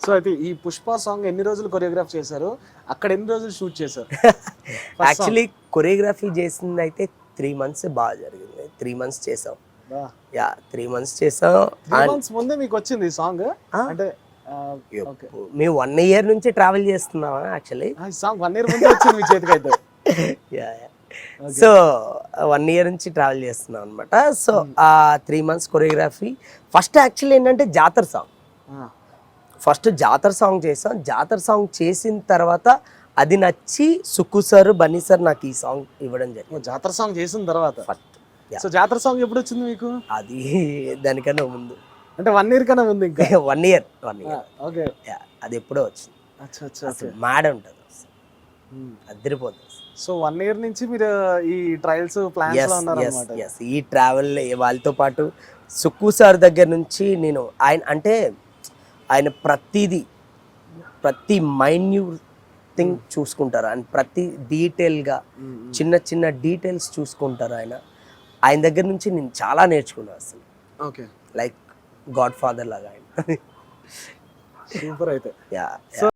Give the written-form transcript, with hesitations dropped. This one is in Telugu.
సో అయితే ఈ పుష్ప సాంగ్ ఎన్ని రోజులు కొరియోగ్రాఫ్ చేశారు, అక్కడ ఎన్ని రోజులు షూట్ చేశారు? యాక్చువల్లీ కొరియోగ్రఫీ చేసింది అయితే 3 months బాగా జరిగింది. 3 months చేసాం. యా 3 months చేసాం. 3 months ముందే మీకు వచ్చింది ఈ సాంగ్? అంటే ఓకే, మేము 1 year నుంచి ట్రావెల్ చేస్తున్నాం యాక్చువల్లీ. ఈ సాంగ్ 1 year ముందే వచ్చింది మీ చేతికి అయితే? యా సో 1 year నుంచి ట్రావెల్ చేస్తున్నాం అనమాట. సో ఆ 3 months కొరియోగ్రఫీ ఫస్ట్ యాక్చువల్లీ ఏంటంటే జాతర సాంగ్. ఫస్ట్ జాతర సాంగ్ చేసాం. జాతర సాంగ్ చేసిన తర్వాత అది నచ్చి సుక్కు సార్ బన్నీ సార్ నాకు ఈ సాంగ్ ఇవ్వడం జరిగింది. జాతర సాంగ్ చేసిన తర్వాత ఫస్ట్. సో జాతర సాంగ్ ఎప్పుడు వచ్చింది మీకు? అది దానికన్నా ముందు, అంటే 1 year కన్నా ముందు ఇంకా? 1 year. ఓకే, అది ఎప్పుడో వచ్చింది. అచ్చా. మాడ ఉంటుంది, అదిరిపోతుంది. సో 1 year నుంచి మీరు ఈ ట్రయల్స్ ప్లాన్స్ లో ఉన్నారు అన్నమాట. ఈ ట్రావెల్ వాళ్ళతో పాటు సుక్కు సార్ దగ్గర నుంచి నేను ఆయన ప్రతి మైన్యూట్ థింగ్ చూసుకుంటారు. అండ్ ప్రతి డీటెయిల్గా చిన్న డీటెయిల్స్ చూసుకుంటారు. ఆయన దగ్గర నుంచి నేను చాలా నేర్చుకున్నాను అసలు. ఓకే, లైక్ గాడ్ ఫాదర్ లాగా ఆయన. సూపర్ అయితే. యా.